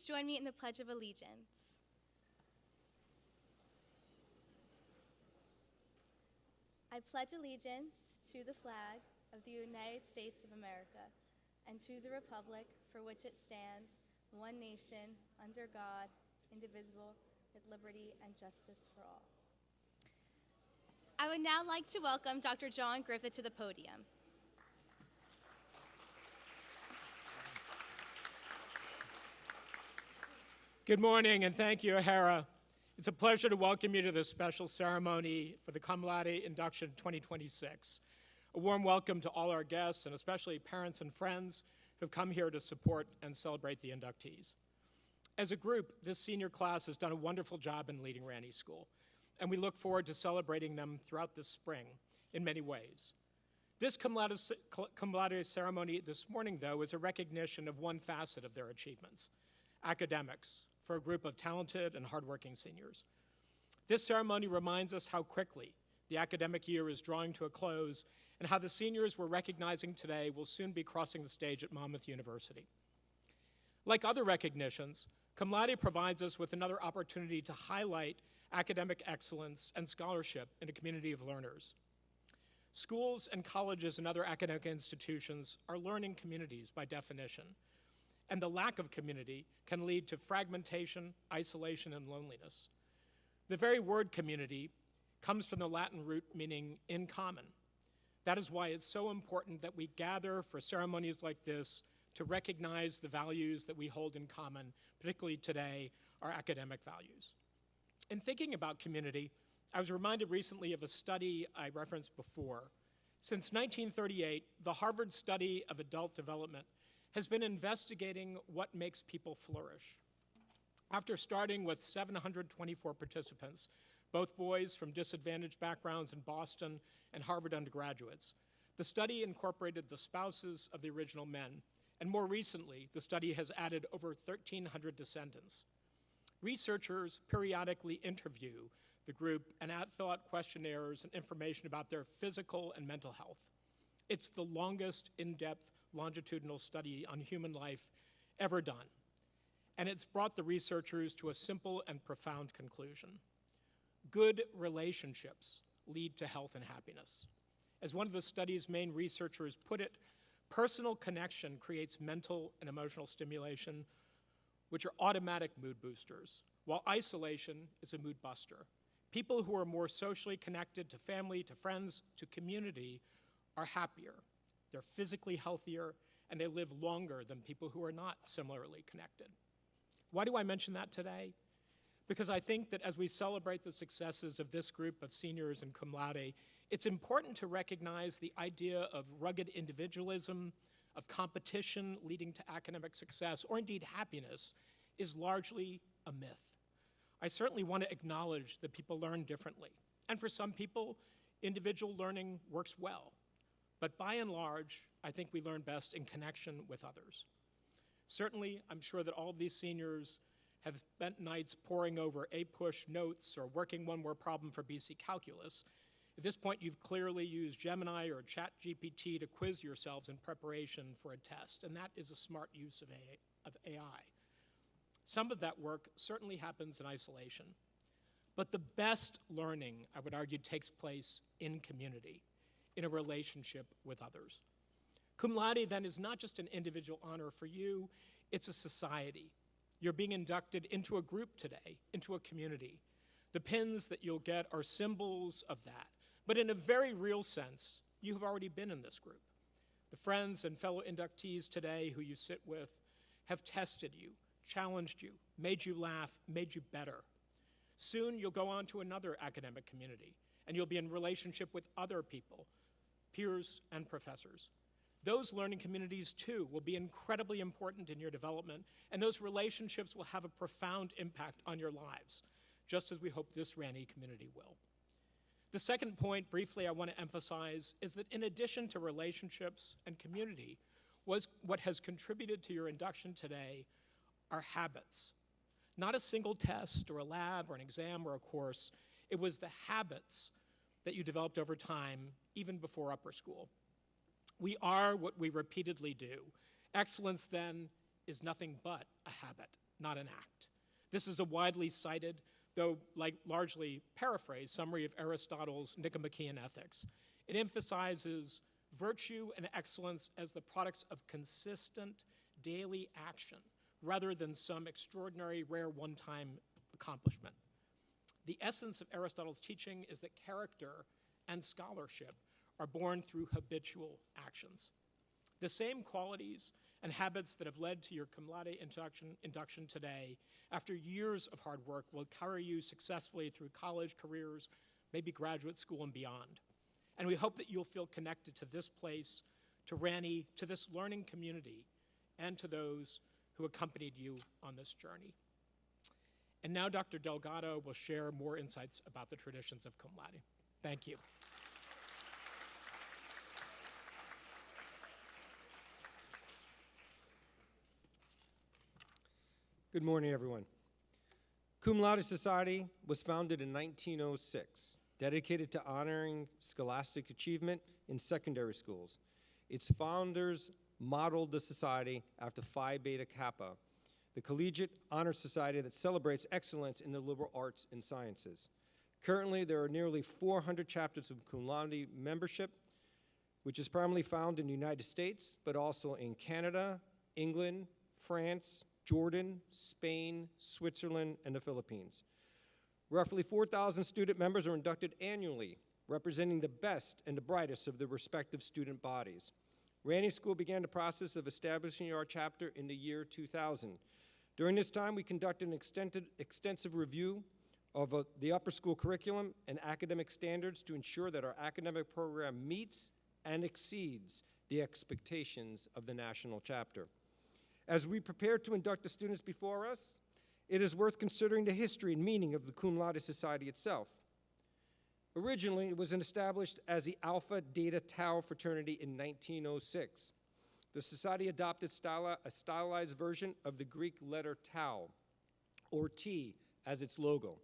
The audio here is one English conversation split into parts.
join me in the Pledge of Allegiance. I pledge allegiance to the flag of the United States of America and to the republic for which it stands, one nation, under God, indivisible, with liberty and justice for all. I would now like to welcome Dr. John Griffith to the podium. Good morning, and thank you, Hera. It's a pleasure to welcome you to this special ceremony for the Cum Laude Induction 2026. A warm welcome to all our guests, and especially parents and friends who've come here to support and celebrate the inductees. As a group, this senior class has done a wonderful job in leading Ranney School, and we look forward to celebrating them throughout this spring in many ways. This Cum Laude ceremony this morning, though, is a recognition of one facet of their achievements: academics, for a group of talented and hardworking seniors. This ceremony reminds us how quickly the academic year is drawing to a close and how the seniors we're recognizing today will soon be crossing the stage at Monmouth University. Like other recognitions, Cum Laude provides us with another opportunity to highlight academic excellence and scholarship in a community of learners. Schools and colleges and other academic institutions are learning communities by definition, and the lack of community can lead to fragmentation, isolation, and loneliness. The very word community comes from the Latin root meaning in common. That is why it's so important that we gather for ceremonies like this to recognize the values that we hold in common, particularly today, our academic values. In thinking about community, I was reminded recently of a study I referenced before. Since 1938, the Harvard Study of Adult Development has been investigating what makes people flourish. After starting with 724 participants, both boys from disadvantaged backgrounds in Boston and Harvard undergraduates, the study incorporated the spouses of the original men, and more recently, the study has added over 1,300 descendants. Researchers periodically interview the group and fill out questionnaires and information about their physical and mental health. It's the longest in-depth longitudinal study on human life ever done, and it's brought the researchers to a simple and profound conclusion. Good relationships lead to health and happiness. As one of the study's main researchers put it, personal connection creates mental and emotional stimulation, which are automatic mood boosters, while isolation is a mood buster. People who are more socially connected to family, to friends, to community are happier. They're physically healthier, and they live longer than people who are not similarly connected. Why do I mention that today? Because I think that as we celebrate the successes of this group of seniors in Cum Laude, it's important to recognize the idea of rugged individualism, of competition leading to academic success, or indeed happiness, is largely a myth. I certainly want to acknowledge that people learn differently, and for some people, individual learning works well. But by and large, I think we learn best in connection with others. Certainly, I'm sure that all of these seniors have spent nights poring over APUSH notes or working one more problem for BC Calculus. At this point, you've clearly used Gemini or ChatGPT to quiz yourselves in preparation for a test, and that is a smart use of AI. Some of that work certainly happens in isolation, but the best learning, I would argue, takes place in community, in a relationship with others. Cum Laude, then, is not just an individual honor for you, it's a society. You're being inducted into a group today, into a community. The pins that you'll get are symbols of that. But in a very real sense, you have already been in this group. The friends and fellow inductees today who you sit with have tested you, challenged you, made you laugh, made you better. Soon you'll go on to another academic community, and you'll be in relationship with other people, peers and professors. Those learning communities, too, will be incredibly important in your development, and those relationships will have a profound impact on your lives, just as we hope this Ranney community will. The second point, briefly, I want to emphasize is that in addition to relationships and community, what has contributed to your induction today are habits. Not a single test or a lab or an exam or a course. It was the habits that you developed over time, even before upper school. We are what we repeatedly do. Excellence, then, is nothing but a habit, not an act. This is a widely cited, though largely paraphrased, summary of Aristotle's Nicomachean Ethics. It emphasizes virtue and excellence as the products of consistent daily action, rather than some extraordinary, rare, one-time accomplishment. The essence of Aristotle's teaching is that character and scholarship are born through habitual actions. The same qualities and habits that have led to your cum laude induction today, after years of hard work, will carry you successfully through college, careers, maybe graduate school and beyond. And we hope that you'll feel connected to this place, to Ranny, to this learning community, and to those who accompanied you on this journey. And now Dr. Delgado will share more insights about the traditions of cum laude. Thank you. Good morning, everyone. Cum Laude Society was founded in 1906, dedicated to honoring scholastic achievement in secondary schools. Its founders modeled the society after Phi Beta Kappa, the collegiate honor society that celebrates excellence in the liberal arts and sciences. Currently, there are nearly 400 chapters of Cum Laude membership, which is primarily found in the United States, but also in Canada, England, France, Jordan, Spain, Switzerland, and the Philippines. Roughly 4,000 student members are inducted annually, representing the best and the brightest of their respective student bodies. Ranny School began the process of establishing our chapter in the year 2000. During this time, we conducted an extensive review of the upper school curriculum and academic standards to ensure that our academic program meets and exceeds the expectations of the national chapter. As we prepare to induct the students before us, it is worth considering the history and meaning of the Cum Laude Society itself. Originally, it was established as the Alpha Data Tau fraternity in 1906. The society adopted a stylized version of the Greek letter tau, or T, as its logo.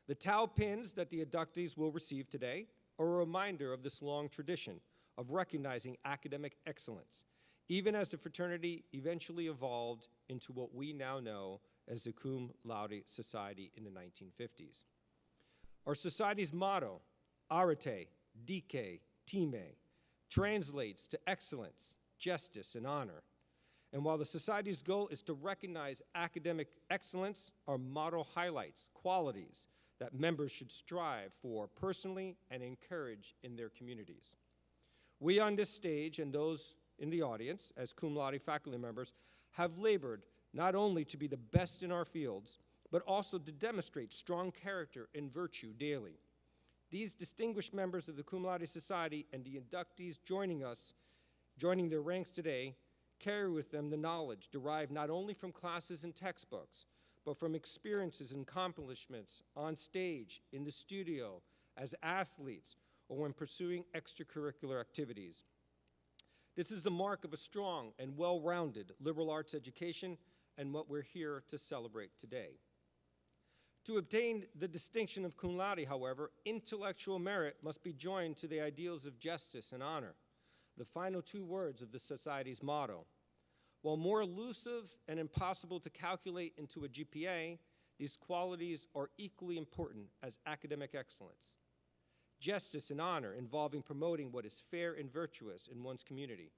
The tau pins that the inductees will receive today are a reminder of this long tradition of recognizing academic excellence, even as the fraternity eventually evolved into what we now know as the Cum Laude Society in the 1950s. Our society's motto, Arete, Dike, Time, translates to excellence, justice, and honor. And while the society's goal is to recognize academic excellence, our motto highlights qualities that members should strive for personally and encourage in their communities. We on this stage and those in the audience, as cum laude faculty members, have labored not only to be the best in our fields, but also to demonstrate strong character and virtue daily. These distinguished members of the Cum Laude Society and the inductees joining their ranks today, carry with them the knowledge derived not only from classes and textbooks, but from experiences and accomplishments on stage, in the studio, as athletes, or when pursuing extracurricular activities. This is the mark of a strong and well-rounded liberal arts education and what we're here to celebrate today. To obtain the distinction of cum laude, however, intellectual merit must be joined to the ideals of justice and honor, the final two words of the Society's motto. While more elusive and impossible to calculate into a GPA, these qualities are equally important as academic excellence. Justice and honor involving promoting what is fair and virtuous in one's community.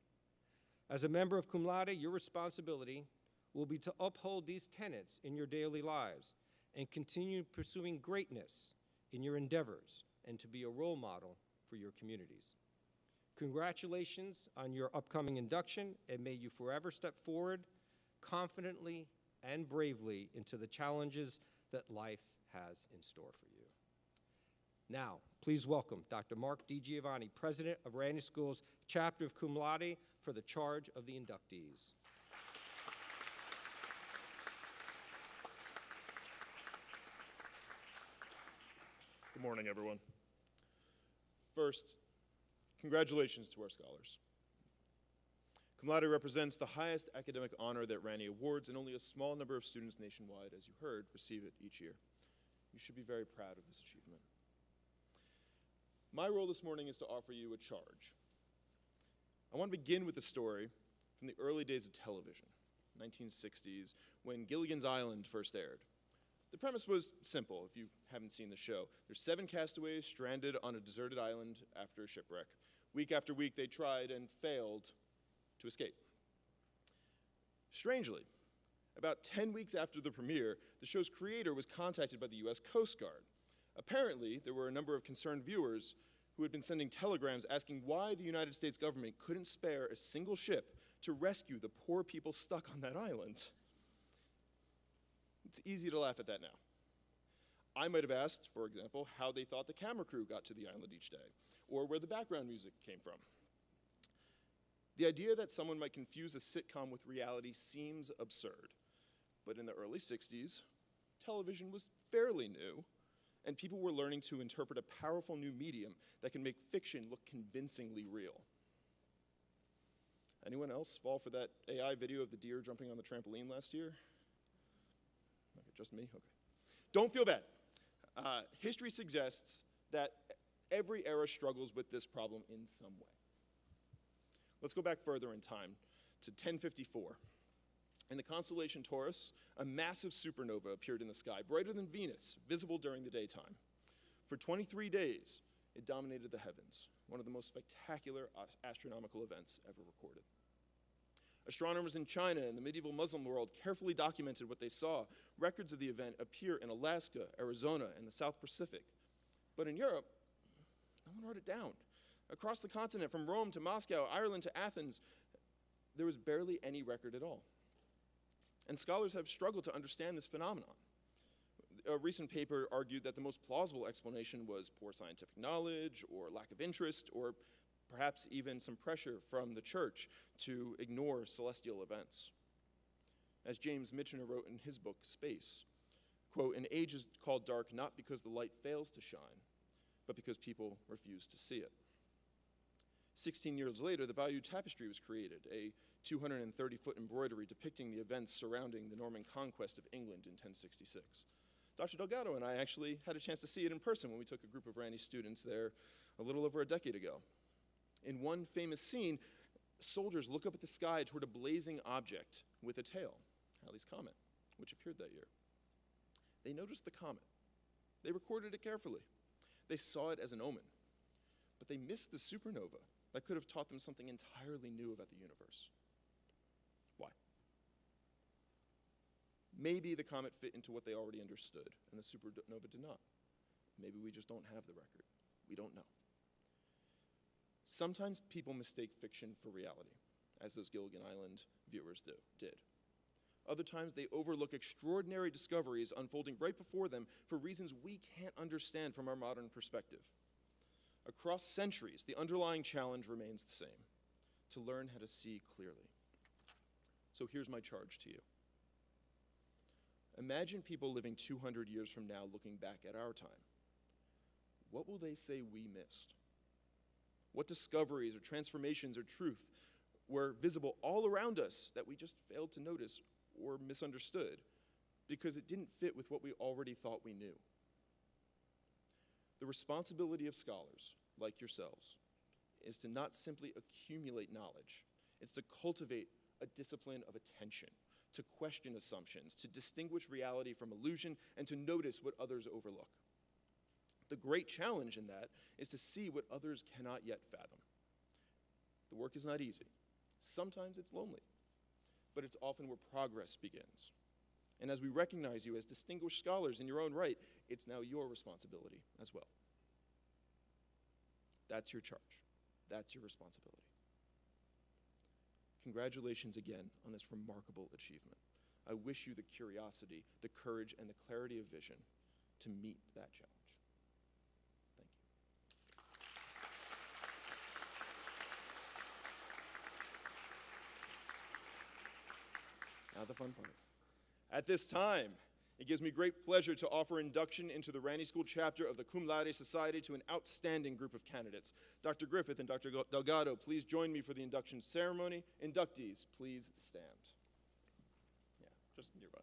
As a member of cum laude, your responsibility will be to uphold these tenets in your daily lives and continue pursuing greatness in your endeavors and to be a role model for your communities. Congratulations on your upcoming induction, and may you forever step forward confidently and bravely into the challenges that life has in store for you. Now, please welcome Dr. Mark DiGiovanni, President of Ranny School's Chapter of Cum Laude, for the charge of the inductees. Good morning, everyone. First, congratulations to our scholars. Cum laude represents the highest academic honor that Ranny awards, and only a small number of students nationwide, as you heard, receive it each year. You should be very proud of this achievement. My role this morning is to offer you a charge. I want to begin with a story from the early days of television, 1960s, when Gilligan's Island first aired. The premise was simple, if you haven't seen the show. There's 7 castaways stranded on a deserted island after a shipwreck. Week after week, they tried and failed to escape. Strangely, about 10 weeks after the premiere, the show's creator was contacted by the US Coast Guard. Apparently, there were a number of concerned viewers who had been sending telegrams asking why the United States government couldn't spare a single ship to rescue the poor people stuck on that island. It's easy to laugh at that now. I might have asked, for example, how they thought the camera crew got to the island each day, or where the background music came from. The idea that someone might confuse a sitcom with reality seems absurd, but in the early 60s, television was fairly new, and people were learning to interpret a powerful new medium that can make fiction look convincingly real. Anyone else fall for that AI video of the deer jumping on the trampoline last year? Okay, just me? Okay. Don't feel bad. History suggests that every era struggles with this problem in some way. Let's go back further in time to 1054. In the constellation Taurus, a massive supernova appeared in the sky, brighter than Venus, visible during the daytime. For 23 days, it dominated the heavens, one of the most spectacular astronomical events ever recorded. Astronomers in China and the medieval Muslim world carefully documented what they saw. Records of the event appear in Alaska, Arizona, and the South Pacific. But in Europe, no one wrote it down. Across the continent, from Rome to Moscow, Ireland to Athens, there was barely any record at all. And scholars have struggled to understand this phenomenon. A recent paper argued that the most plausible explanation was poor scientific knowledge, or lack of interest, or perhaps even some pressure from the church to ignore celestial events. As James Michener wrote in his book, Space, quote, "An age is called dark not because the light fails to shine, but because people refuse to see it." 16 years later, the Bayeux Tapestry was created, a 230-foot embroidery depicting the events surrounding the Norman conquest of England in 1066. Dr. Delgado and I actually had a chance to see it in person when we took a group of Randy students there a little over a decade ago. In one famous scene, soldiers look up at the sky toward a blazing object with a tail, Halley's Comet, which appeared that year. They noticed the comet. They recorded it carefully. They saw it as an omen, but they missed the supernova that could have taught them something entirely new about the universe. Why? Maybe the comet fit into what they already understood, and the supernova did not. Maybe we just don't have the record. We don't know. Sometimes people mistake fiction for reality, as those Gilligan Island viewers did. Other times they overlook extraordinary discoveries unfolding right before them for reasons we can't understand from our modern perspective. Across centuries, the underlying challenge remains the same: to learn how to see clearly. So here's my charge to you. Imagine people living 200 years from now looking back at our time. What will they say we missed? What discoveries or transformations or truth were visible all around us that we just failed to notice or misunderstood because it didn't fit with what we already thought we knew? The responsibility of scholars, like yourselves, is to not simply accumulate knowledge. It's to cultivate a discipline of attention, to question assumptions, to distinguish reality from illusion, and to notice what others overlook. The great challenge in that is to see what others cannot yet fathom. The work is not easy. Sometimes it's lonely, but it's often where progress begins. And as we recognize you as distinguished scholars in your own right, it's now your responsibility as well. That's your charge. That's your responsibility. Congratulations again on this remarkable achievement. I wish you the curiosity, the courage, and the clarity of vision to meet that challenge. Thank you. Now the fun part. At this time, it gives me great pleasure to offer induction into the Randy School chapter of the Cum Laude Society to an outstanding group of candidates. Dr. Griffith and Dr. Delgado, please join me for the induction ceremony. Inductees, please stand. Yeah, just nearby,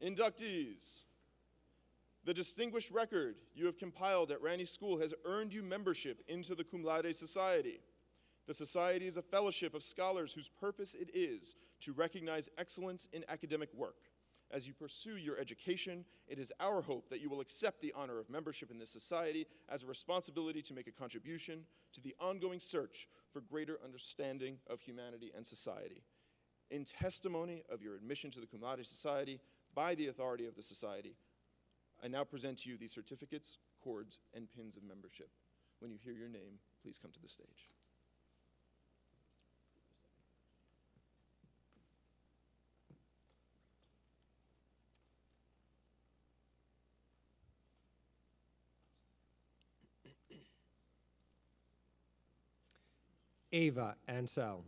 right? Inductees, the distinguished record you have compiled at Randy School has earned you membership into the Cum Laude Society. The Society is a fellowship of scholars whose purpose it is to recognize excellence in academic work. As you pursue your education, it is our hope that you will accept the honor of membership in this society as a responsibility to make a contribution to the ongoing search for greater understanding of humanity and society. In testimony of your admission to the Cum Laude Society by the authority of the Society, I now present to you these certificates, cords, and pins of membership. When you hear your name, please come to the stage. Ava Ansel.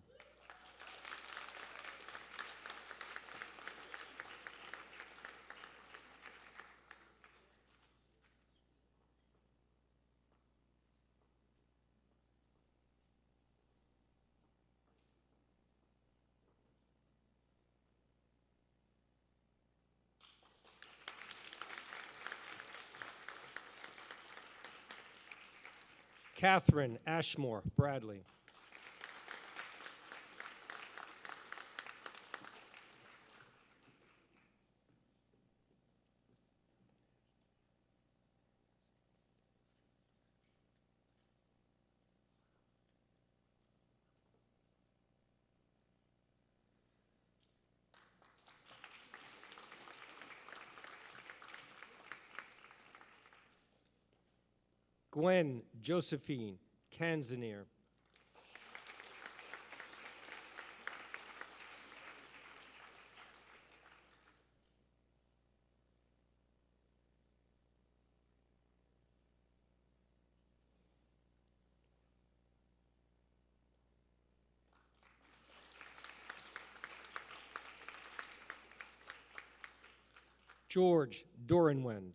Catherine Ashmore Bradley. Gwen Josephine Canzanier. George Dorenwend.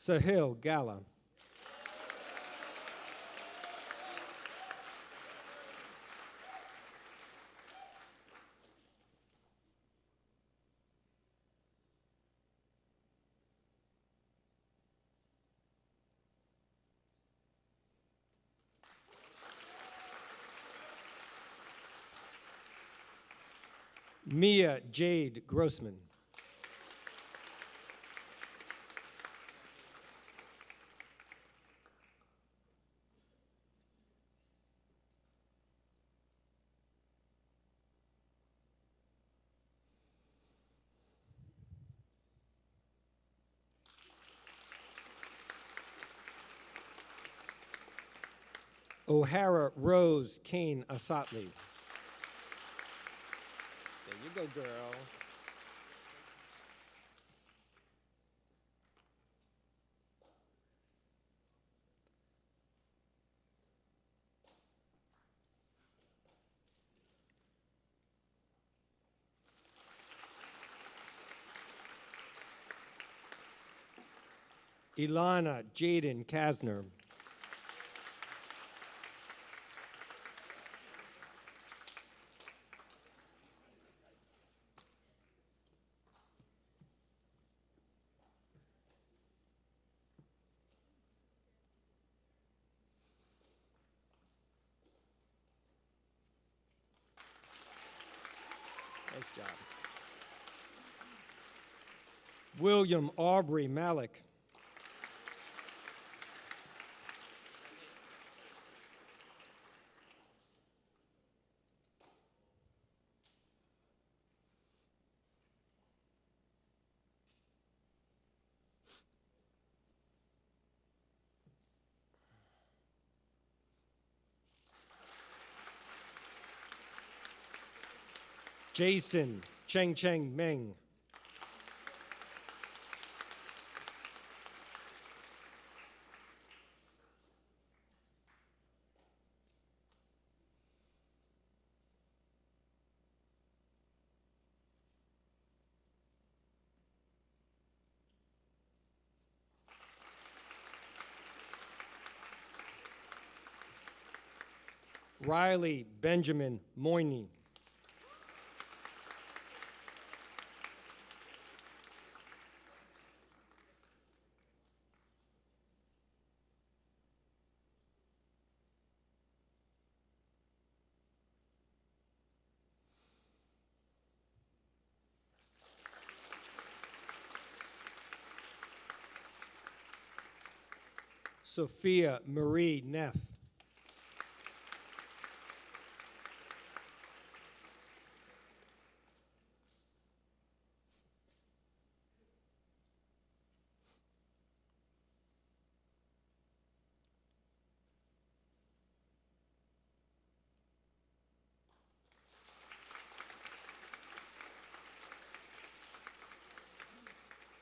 Sahil Gala. Mia Jade Grossman. O'Hara Rose Kane Asatli. There you go, girl. Ilana Jaden Kasner. Nice job. William Aubrey Malik. Jason Cheng Cheng Meng. Riley Benjamin Moyni. Sophia Marie Neff.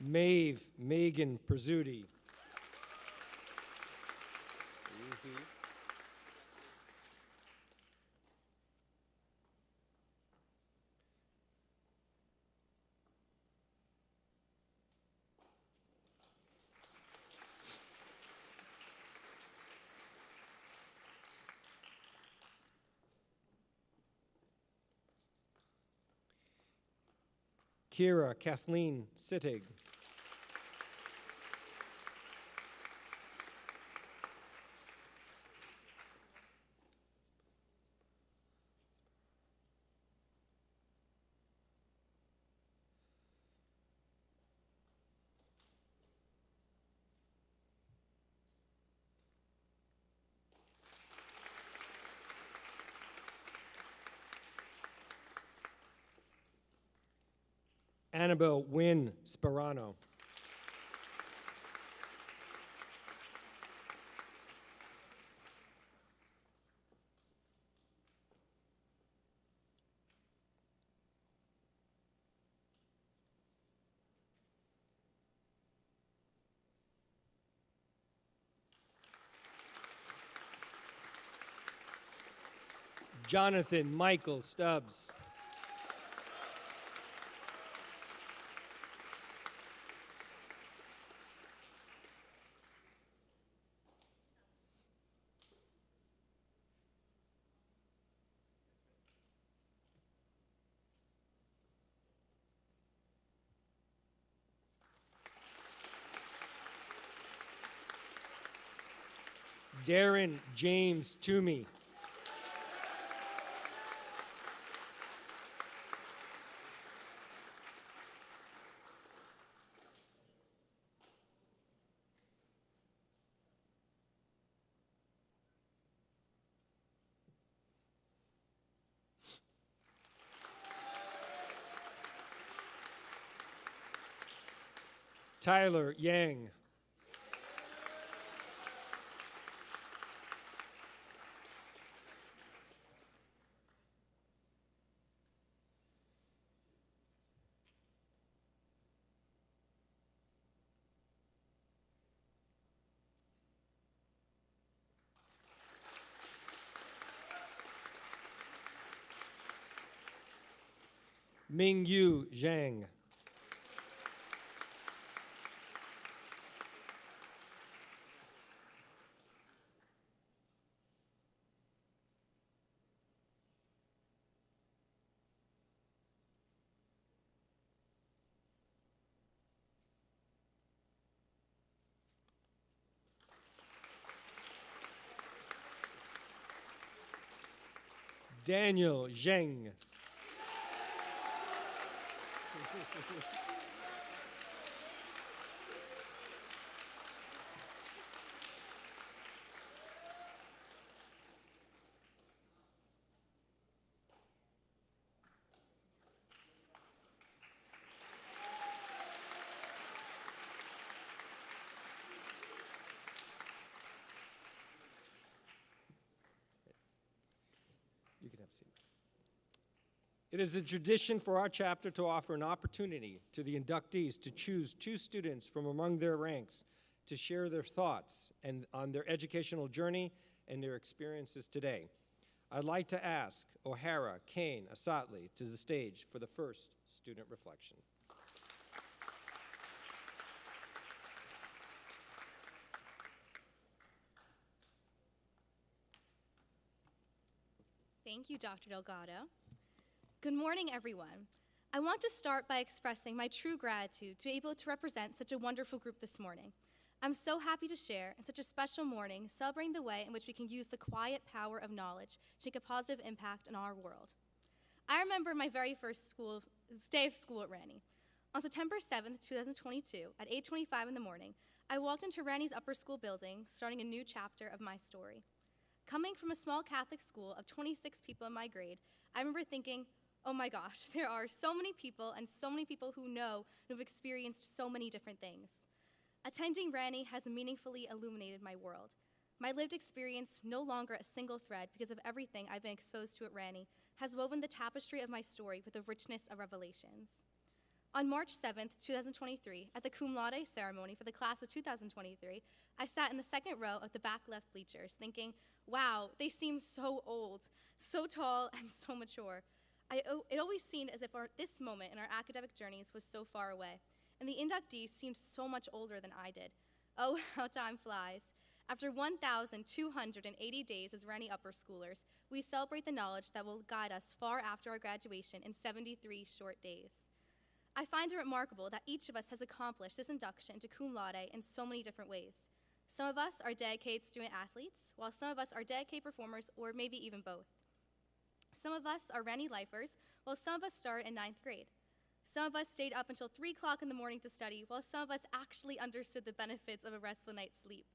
Maeve Megan Prizzuti. Easy. Kira Kathleen Sittig. Annabelle Wynn Sperano. Jonathan Michael Stubbs. Darren James Toomey. Tyler Yang. Mingyu Zhang. Daniel Zheng. You can have a seat. It is a tradition for our chapter to offer an opportunity to the inductees to choose 2 students from among their ranks to share their thoughts and on their educational journey and their experiences today. I'd like to ask O'Hara, Kane, Asatli to the stage for the first student reflection. Thank you, Dr. Delgado. Good morning, everyone. I want to start by expressing my true gratitude to be able to represent such a wonderful group this morning. I'm so happy to share in such a special morning, celebrating the way in which we can use the quiet power of knowledge to make a positive impact in our world. I remember my very first day of school at Ranney. On September 7th, 2022, at 8:25 in the morning, I walked into Ranney's upper school building, starting a new chapter of my story. Coming from a small Catholic school of 26 people in my grade, I remember thinking, oh my gosh, there are so many people and so many people who know and have experienced so many different things. Attending Ranney has meaningfully illuminated my world. My lived experience, no longer a single thread because of everything I've been exposed to at Ranney, has woven the tapestry of my story with the richness of revelations. On March 7th, 2023, at the Cum Laude ceremony for the class of 2023, I sat in the second row of the back left bleachers thinking, wow, they seem so old, so tall, and so mature. It always seemed as if this moment in our academic journeys was so far away, and the inductees seemed so much older than I did. Oh, how time flies. After 1,280 days as Ranney upper schoolers, we celebrate the knowledge that will guide us far after our graduation in 73 short days. I find it remarkable that each of us has accomplished this induction into Cum Laude in so many different ways. Some of us are dedicated student athletes, while some of us are dedicated performers, or maybe even both. Some of us are Ranney lifers, while some of us start in 9th grade. Some of us stayed up until 3 o'clock in the morning to study, while some of us actually understood the benefits of a restful night's sleep.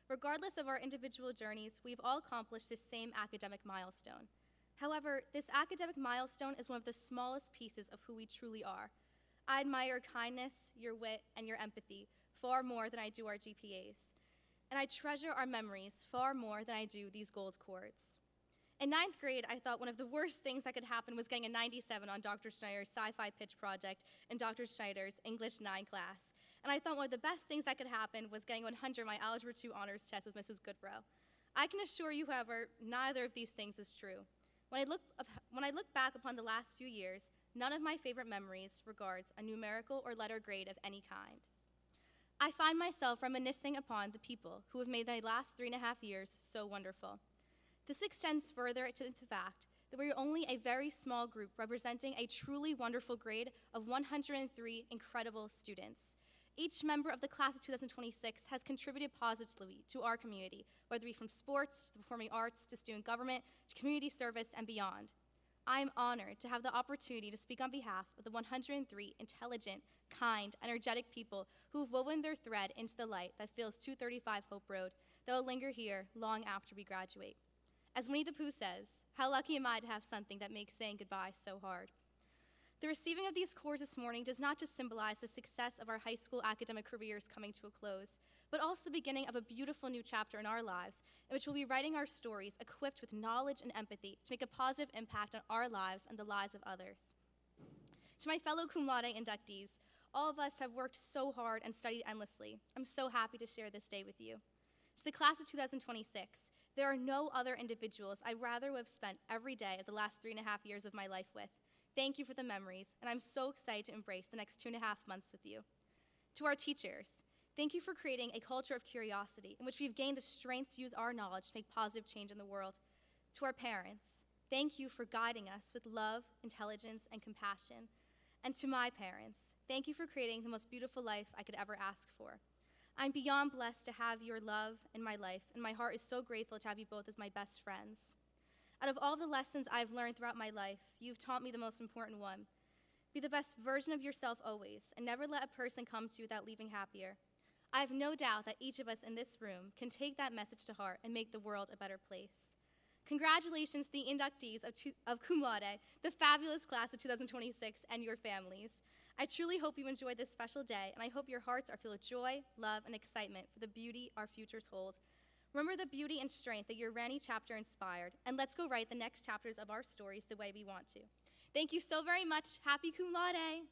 Regardless of our individual journeys, we've all accomplished this same academic milestone. However, this academic milestone is one of the smallest pieces of who we truly are. I admire your kindness, your wit, and your empathy far more than I do our GPAs. And I treasure our memories far more than I do these gold cords. In 9th grade, I thought one of the worst things that could happen was getting a 97 on Dr. Schneider's sci-fi pitch project and Dr. Schneider's English 9 class. And I thought one of the best things that could happen was getting 100 on my Algebra 2 honors test with Mrs. Goodbrow. I can assure you, however, neither of these things is true. When I look back upon the last few years, none of my favorite memories regards a numerical or letter grade of any kind. I find myself reminiscing upon the people who have made my last 3.5 years so wonderful. This extends further to the fact that we are only a very small group representing a truly wonderful grade of 103 incredible students. Each member of the class of 2026 has contributed positively to our community, whether it be from sports, to the performing arts, to student government, to community service, and beyond. I am honored to have the opportunity to speak on behalf of the 103 intelligent, kind, energetic people who have woven their thread into the light that fills 235 Hope Road that will linger here long after we graduate. As Winnie the Pooh says, how lucky am I to have something that makes saying goodbye so hard. The receiving of these cords this morning does not just symbolize the success of our high school academic careers coming to a close, but also the beginning of a beautiful new chapter in our lives in which we'll be writing our stories equipped with knowledge and empathy to make a positive impact on our lives and the lives of others. To my fellow Cum Laude inductees, all of us have worked so hard and studied endlessly. I'm so happy to share this day with you. To the class of 2026, there are no other individuals I'd rather have spent every day of the last 3.5 years of my life with. Thank you for the memories, and I'm so excited to embrace the next 2.5 months with you. To our teachers, thank you for creating a culture of curiosity in which we've gained the strength to use our knowledge to make positive change in the world. To our parents, thank you for guiding us with love, intelligence, and compassion. And to my parents, thank you for creating the most beautiful life I could ever ask for. I'm beyond blessed to have your love in my life, and my heart is so grateful to have you both as my best friends. Out of all the lessons I've learned throughout my life, you've taught me the most important one. Be the best version of yourself always, and never let a person come to you without leaving happier. I have no doubt that each of us in this room can take that message to heart and make the world a better place. Congratulations to the inductees of Cum Laude, the fabulous class of 2026, and your families. I truly hope you enjoy this special day, and I hope your hearts are filled with joy, love, and excitement for the beauty our futures hold. Remember the beauty and strength that your Ranney chapter inspired, and let's go write the next chapters of our stories the way we want to. Thank you so very much. Happy Cum Laude.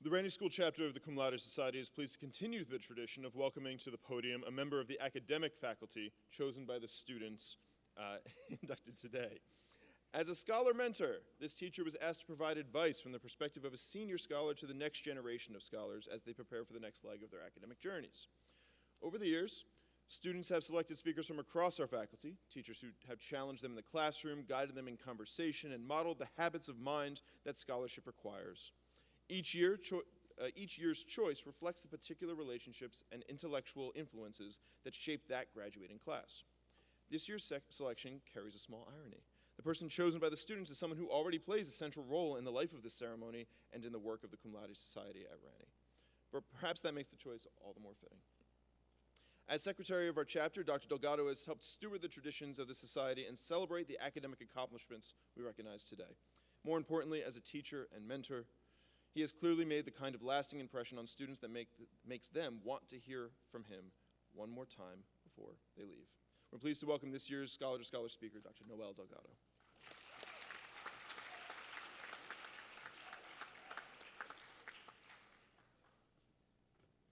The Ranney School chapter of the Cum Laude Society is pleased to continue the tradition of welcoming to the podium a member of the academic faculty chosen by the students inducted today. As a scholar mentor, this teacher was asked to provide advice from the perspective of a senior scholar to the next generation of scholars as they prepare for the next leg of their academic journeys. Over the years, students have selected speakers from across our faculty, teachers who have challenged them in the classroom, guided them in conversation, and modeled the habits of mind that scholarship requires. Each year's choice reflects the particular relationships and intellectual influences that shape that graduating class. This year's selection carries a small irony. The person chosen by the students is someone who already plays a central role in the life of this ceremony and in the work of the Cum Laude Society at Ranney. But perhaps that makes the choice all the more fitting. As secretary of our chapter, Dr. Delgado has helped steward the traditions of the society and celebrate the academic accomplishments we recognize today. More importantly, as a teacher and mentor, he has clearly made the kind of lasting impression on students that makes them want to hear from him one more time before they leave. We're pleased to welcome this year's Scholar to Scholar speaker, Dr. Noel Delgado.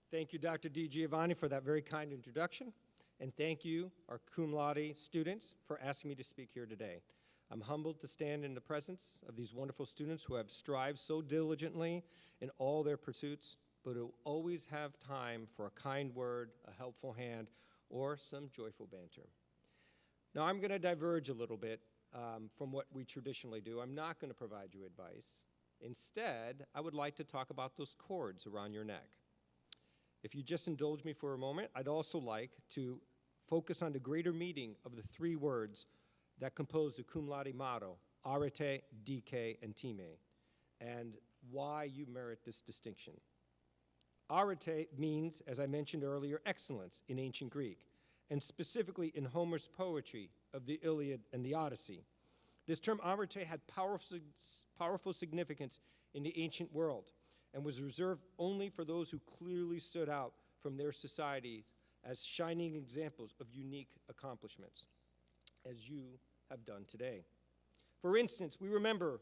Thank you, Dr. DiGiovanni, for that very kind introduction. And thank you, our Cum Laude students, for asking me to speak here today. I'm humbled to stand in the presence of these wonderful students who have strived so diligently in all their pursuits, but who always have time for a kind word, a helpful hand, or some joyful banter. Now, I'm going to diverge a little bit from what we traditionally do. I'm not going to provide you advice. Instead, I would like to talk about those cords around your neck. If you just indulge me for a moment, I'd also like to focus on the greater meaning of the three words that compose the Cum Laude motto, arete, dike, and time, and why you merit this distinction. Arete means, as I mentioned earlier, excellence in ancient Greek, and specifically in Homer's poetry of the Iliad and the Odyssey. This term arete had powerful significance in the ancient world and was reserved only for those who clearly stood out from their societies as shining examples of unique accomplishments, as you have done today. For instance, we remember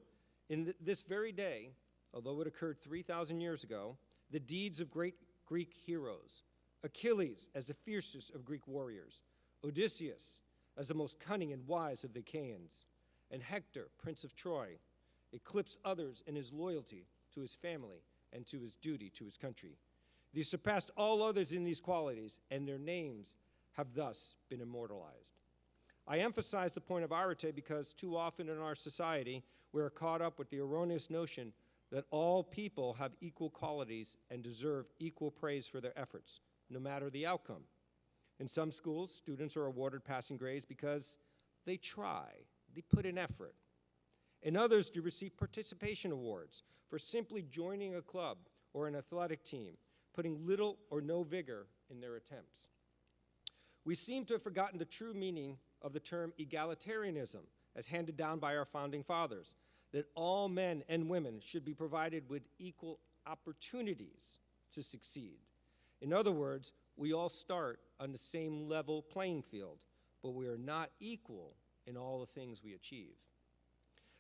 in this very day, although it occurred 3,000 years ago, the deeds of great Greek heroes. Achilles as the fiercest of Greek warriors, Odysseus as the most cunning and wise of the Achaeans, and Hector, Prince of Troy, eclipsed others in his loyalty to his family and to his duty to his country. These surpassed all others in these qualities, and their names have thus been immortalized. I emphasize the point of arete because too often in our society, we are caught up with the erroneous notion that all people have equal qualities and deserve equal praise for their efforts, no matter the outcome. In some schools, students are awarded passing grades because they try, they put in effort. In others, they receive participation awards for simply joining a club or an athletic team, putting little or no vigor in their attempts. We seem to have forgotten the true meaning of the term egalitarianism as handed down by our founding fathers, that all men and women should be provided with equal opportunities to succeed. In other words, we all start on the same level playing field, but we are not equal in all the things we achieve.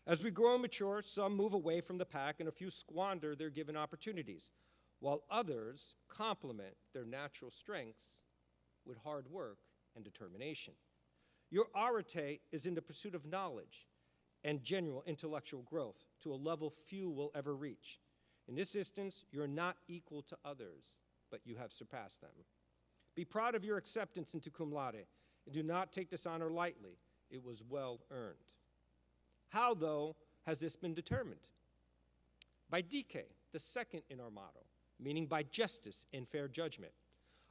As we grow and mature, some move away from the pack and a few squander their given opportunities, while others complement their natural strengths with hard work and determination. Your arete is in the pursuit of knowledge and general intellectual growth to a level few will ever reach. In this instance, you're not equal to others, but you have surpassed them. Be proud of your acceptance into Cum Laude, and do not take this honor lightly. It was well earned. How, though, has this been determined? By dike, the second in our motto, meaning by justice and fair judgment.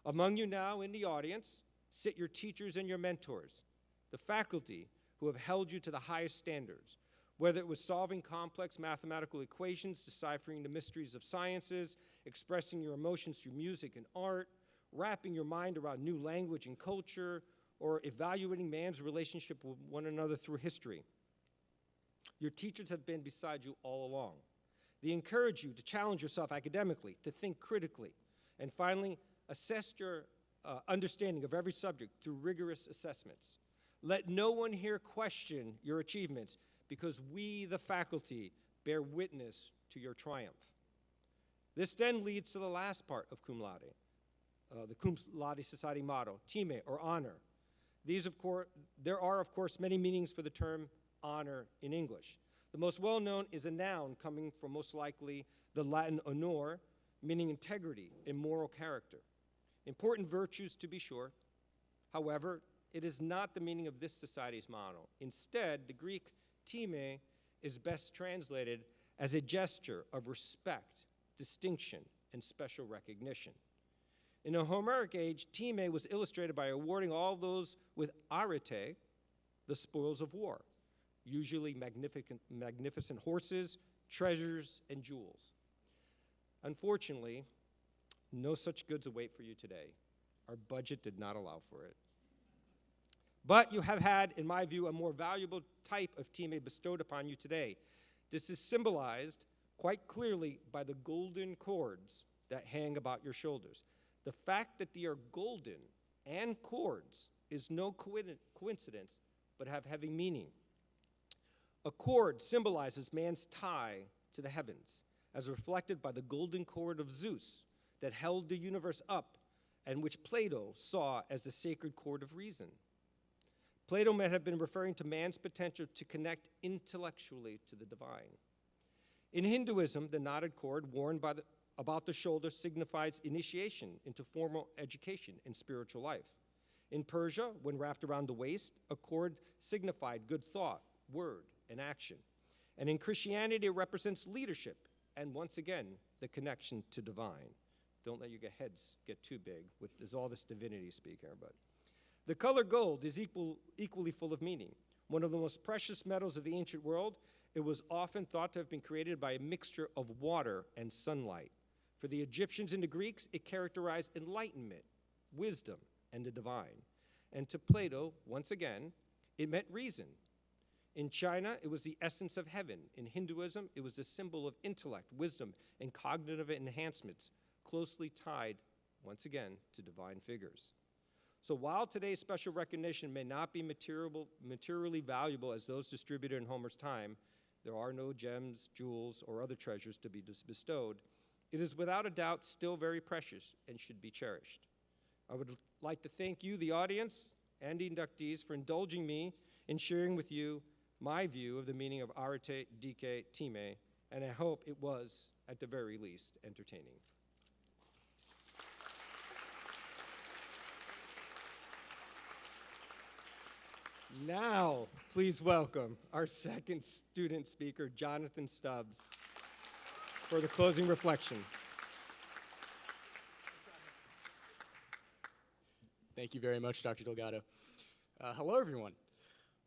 Among you now in the audience sit your teachers and your mentors, the faculty who have held you to the highest standards, whether it was solving complex mathematical equations, deciphering the mysteries of sciences, expressing your emotions through music and art, wrapping your mind around new language and culture, or evaluating man's relationship with one another through history. Your teachers have been beside you all along. They encourage you to challenge yourself academically, to think critically, and finally, assess your understanding of every subject through rigorous assessments. Let no one here question your achievements, because we, the faculty, bear witness to your triumph. This then leads to the last part of Cum Laude, the Cum Laude Society motto, time, or honor. There are, of course, many meanings for the term honor in English. The most well-known is a noun coming from most likely the Latin honor, meaning integrity and moral character. Important virtues, to be sure. However, it is not the meaning of this society's motto. Instead, the Greek time is best translated as a gesture of respect, distinction, and special recognition. In the Homeric age, time was illustrated by awarding all those with arete the spoils of war, usually magnificent horses, treasures, and jewels. Unfortunately, no such goods await for you today. Our budget did not allow for it. But you have had, in my view, a more valuable type of time bestowed upon you today. This is symbolized quite clearly by the golden cords that hang about your shoulders. The fact that they are golden and cords is no coincidence, but have heavy meaning. A cord symbolizes man's tie to the heavens, as reflected by the golden cord of Zeus that held the universe up and which Plato saw as the sacred cord of reason. Plato may have been referring to man's potential to connect intellectually to the divine. In Hinduism, the knotted cord worn about the shoulder signifies initiation into formal education and spiritual life. In Persia, when wrapped around the waist, a cord signified good thought, word, and action. And in Christianity, it represents leadership and, once again, the connection to divine. Don't let your heads get too big there's all this divinity speak here, but. The color gold is equally full of meaning. One of the most precious metals of the ancient world, it was often thought to have been created by a mixture of water and sunlight. For the Egyptians and the Greeks, it characterized enlightenment, wisdom, and the divine. And to Plato, once again, it meant reason. In China, it was the essence of heaven. In Hinduism, it was the symbol of intellect, wisdom, and cognitive enhancements, closely tied, once again, to divine figures. So while today's special recognition may not be materially valuable as those distributed in Homer's time, there are no gems, jewels, or other treasures to be bestowed, it is without a doubt still very precious and should be cherished. I would like to thank you, the audience, and the inductees for indulging me in sharing with you my view of the meaning of arete, dike, time, and I hope it was, at the very least, entertaining. Now, please welcome our second student speaker, Jonathan Stubbs, for the closing reflection. Thank you very much, Dr. Delgado. Hello, everyone.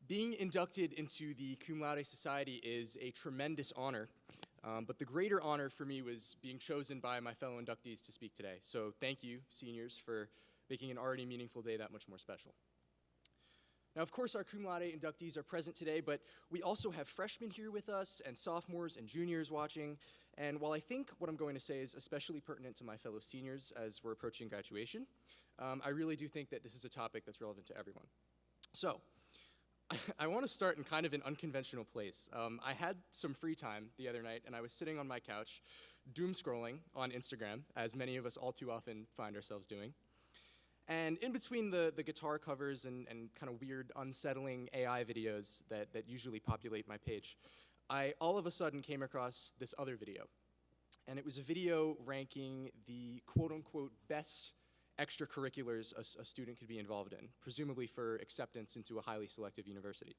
Being inducted into the Cum Laude Society is a tremendous honor, but the greater honor for me was being chosen by my fellow inductees to speak today. So thank you, seniors, for making an already meaningful day that much more special. Now, of course, our Cum Laude inductees are present today, but we also have freshmen here with us and sophomores and juniors watching. And while I think what I'm going to say is especially pertinent to my fellow seniors as we're approaching graduation, I really do think that this is a topic that's relevant to everyone. So, I want to start in kind of an unconventional place. I had some free time the other night, and I was sitting on my couch, doom scrolling on Instagram, as many of us all too often find ourselves doing. And in between the guitar covers and kind of weird, unsettling AI videos that usually populate my page, I all of a sudden came across this other video. And it was a video ranking the quote-unquote best extracurriculars a student could be involved in, presumably for acceptance into a highly selective university.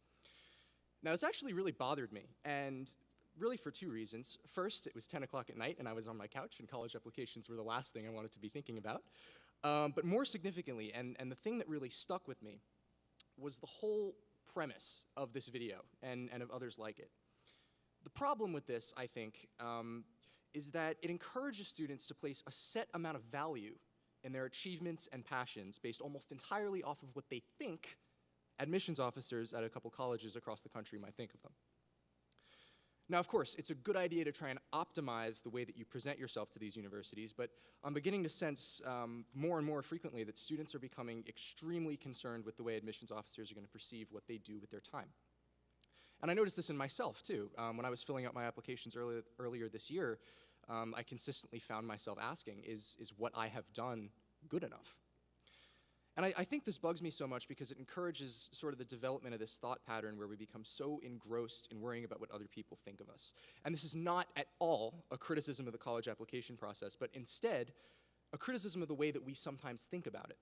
Now, this actually really bothered me, and really for two reasons. First, it was 10 o'clock at night, and I was on my couch, and college applications were the last thing I wanted to be thinking about. But more significantly, and the thing that really stuck with me, was the whole premise of this video, and of others like it. The problem with this, I think, is that it encourages students to place a set amount of value in their achievements and passions based almost entirely off of what they think admissions officers at a couple colleges across the country might think of them. Now, of course, it's a good idea to try and optimize the way that you present yourself to these universities, but I'm beginning to sense more and more frequently that students are becoming extremely concerned with the way admissions officers are going to perceive what they do with their time. And I noticed this in myself, too. When I was filling out my applications earlier this year, I consistently found myself asking, is what I have done good enough? And I think this bugs me so much because it encourages sort of the development of this thought pattern where we become so engrossed in worrying about what other people think of us. And this is not at all a criticism of the college application process, but instead a criticism of the way that we sometimes think about it.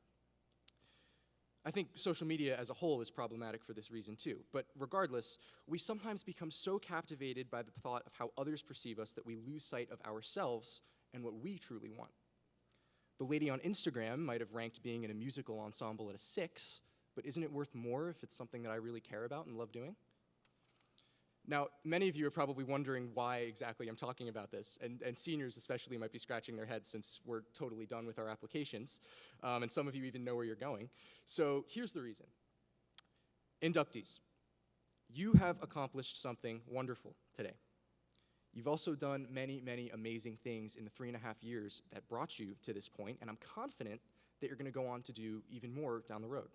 I think social media as a whole is problematic for this reason too, but regardless, we sometimes become so captivated by the thought of how others perceive us that we lose sight of ourselves and what we truly want. The lady on Instagram might have ranked being in a musical ensemble at a 6, but isn't it worth more if it's something that I really care about and love doing? Now, many of you are probably wondering why exactly I'm talking about this, and seniors especially might be scratching their heads since we're totally done with our applications, and some of you even know where you're going. So here's the reason. Inductees, you have accomplished something wonderful today. You've also done many, many amazing things in the 3.5 years that brought you to this point, and I'm confident that you're going to go on to do even more down the road.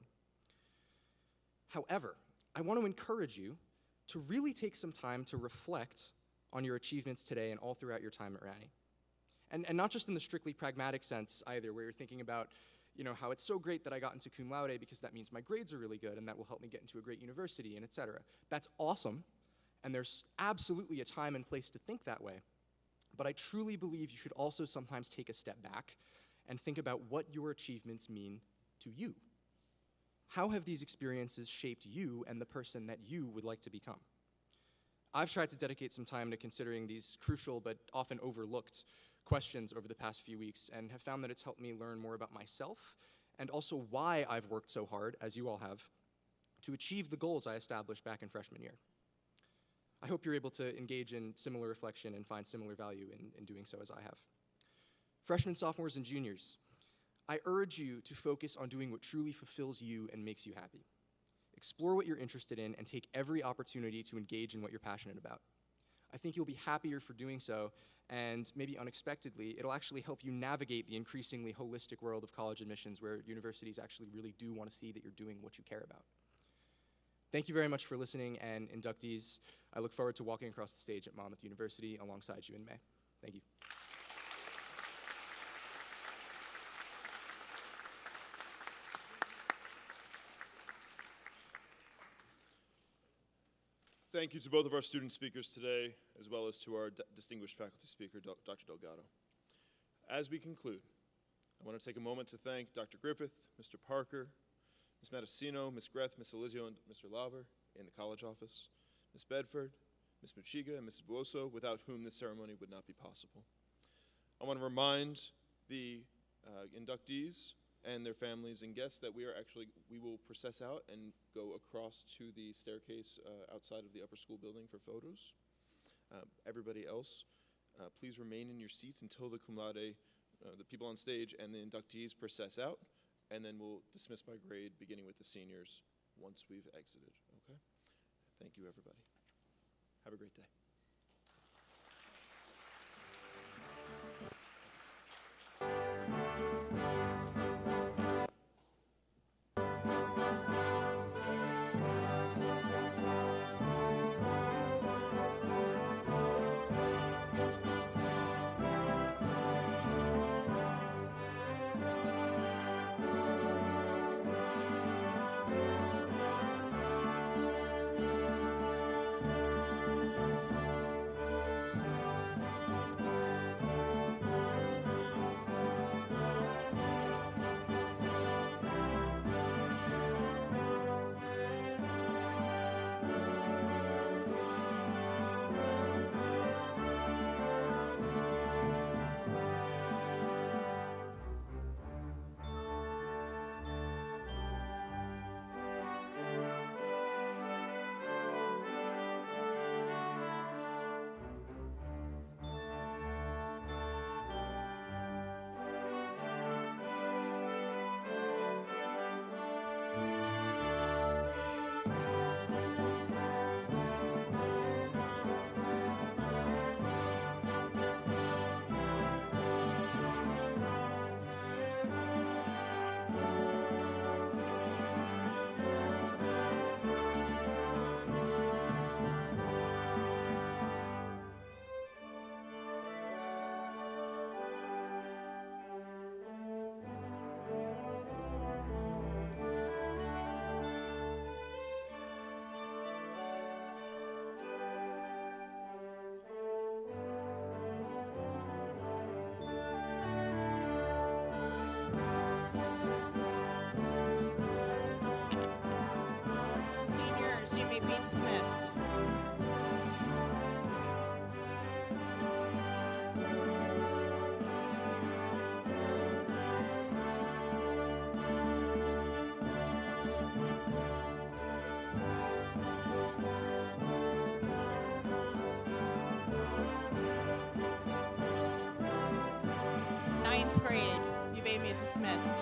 However, I want to encourage you to really take some time to reflect on your achievements today and all throughout your time at Rani. And not just in the strictly pragmatic sense either, where you're thinking about, how it's so great that I got into Cum Laude because that means my grades are really good and that will help me get into a great university and et cetera. That's awesome. And there's absolutely a time and place to think that way. But I truly believe you should also sometimes take a step back and think about what your achievements mean to you. How have these experiences shaped you and the person that you would like to become? I've tried to dedicate some time to considering these crucial but often overlooked questions over the past few weeks and have found that it's helped me learn more about myself and also why I've worked so hard, as you all have, to achieve the goals I established back in freshman year. I hope you're able to engage in similar reflection and find similar value in doing so as I have. Freshmen, sophomores, and juniors, I urge you to focus on doing what truly fulfills you and makes you happy. Explore what you're interested in and take every opportunity to engage in what you're passionate about. I think you'll be happier for doing so, and maybe unexpectedly, it'll actually help you navigate the increasingly holistic world of college admissions where universities actually really do want to see that you're doing what you care about. Thank you very much for listening, and inductees, I look forward to walking across the stage at Monmouth University alongside you in May. Thank you. Thank you to both of our student speakers today, as well as to our distinguished faculty speaker, Dr. Delgado. As we conclude, I want to take a moment to thank Dr. Griffith, Mr. Parker, Ms. Matosino, Ms. Greth, Ms. Elizio, and Mr. Lauber in the college office, Ms. Bedford, Ms. Machiga, and Mrs. Buoso, without whom this ceremony would not be possible. I want to remind the inductees and their families and guests that we will process out and go across to the staircase outside of the upper school building for photos. Everybody else, please remain in your seats until the cum laude, the people on stage and the inductees process out, and then we'll dismiss by grade, beginning with the seniors once we've exited, okay? Thank you, everybody. Have a great day. may be dismissed. Ninth grade, you may be dismissed.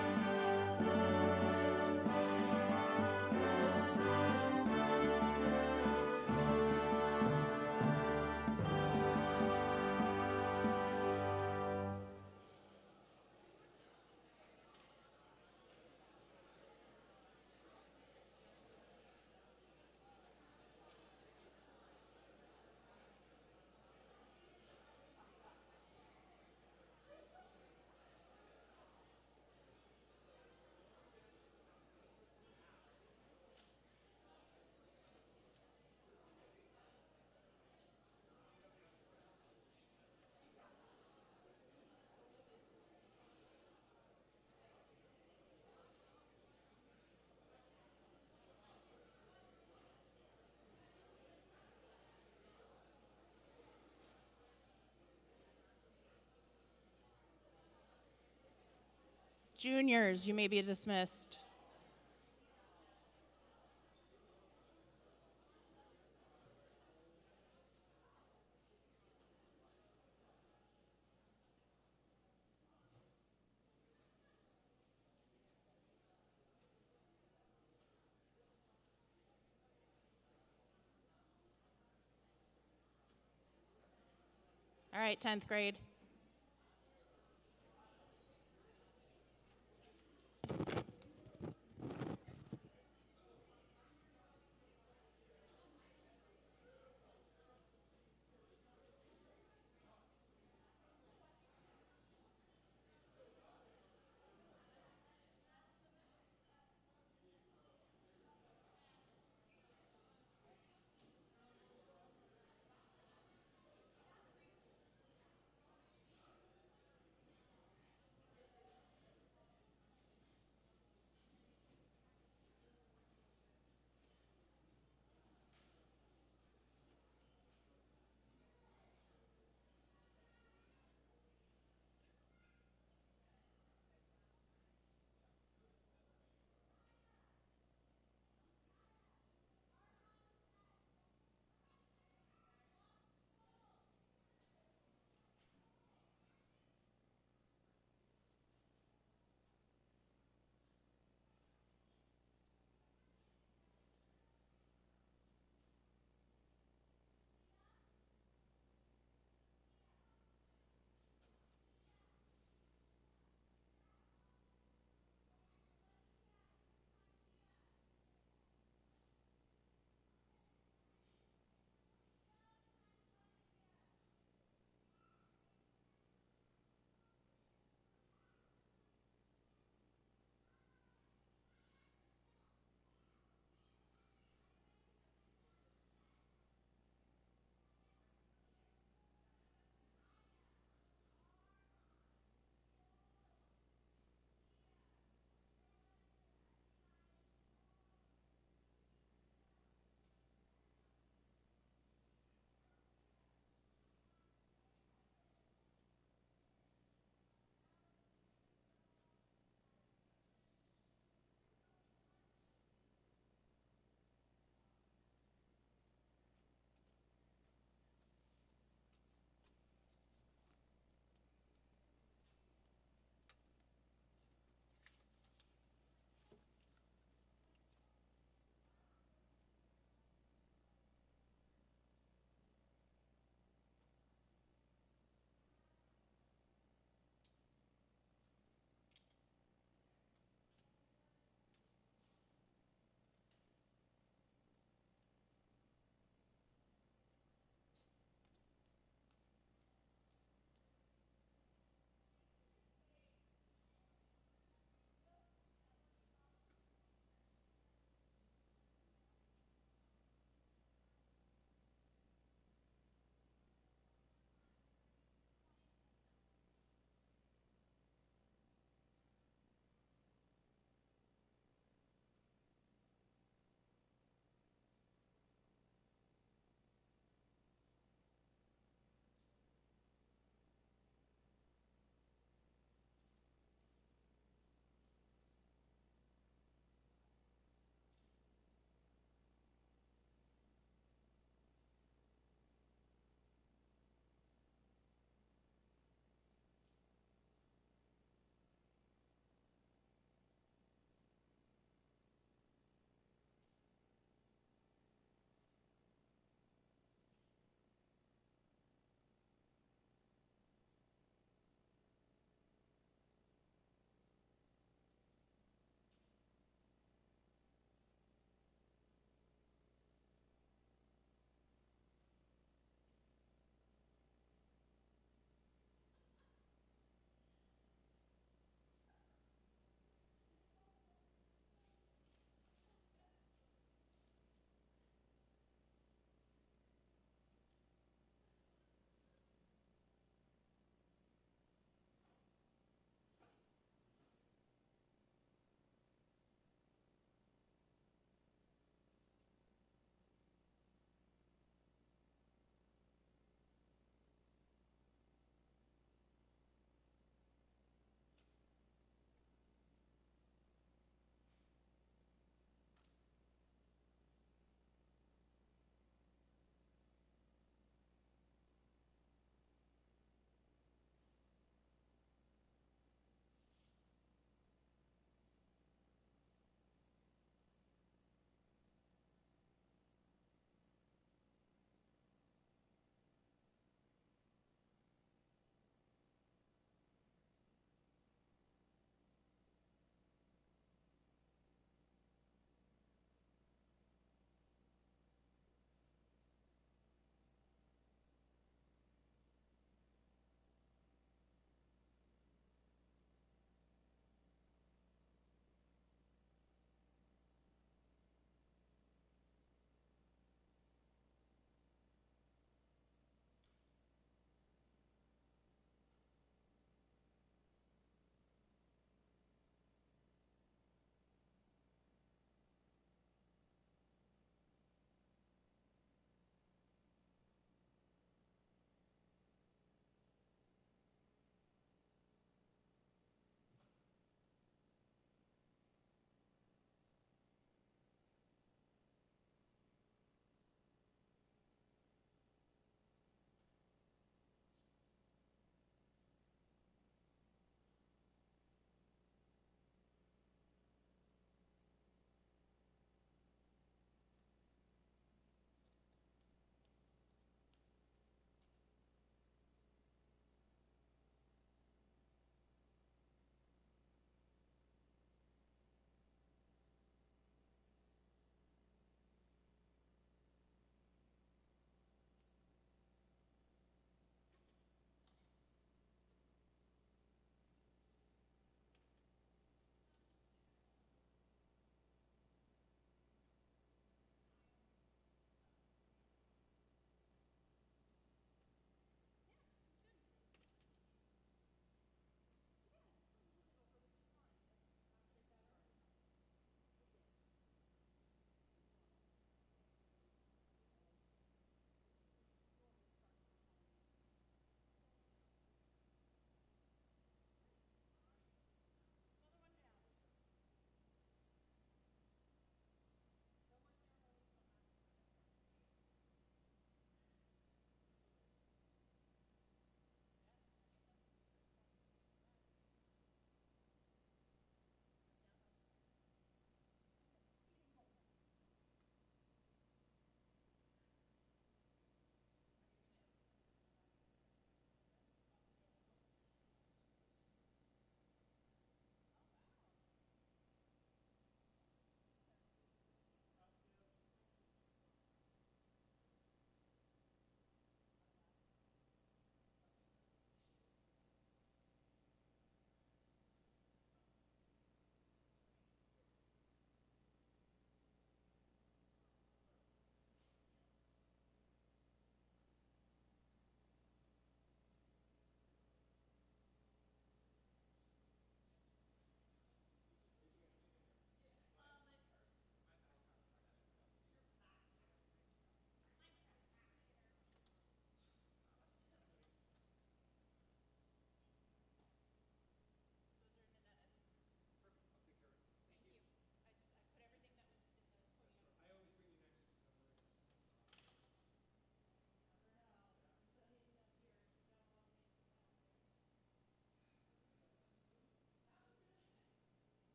Juniors, you may be dismissed. All right, 10th grade.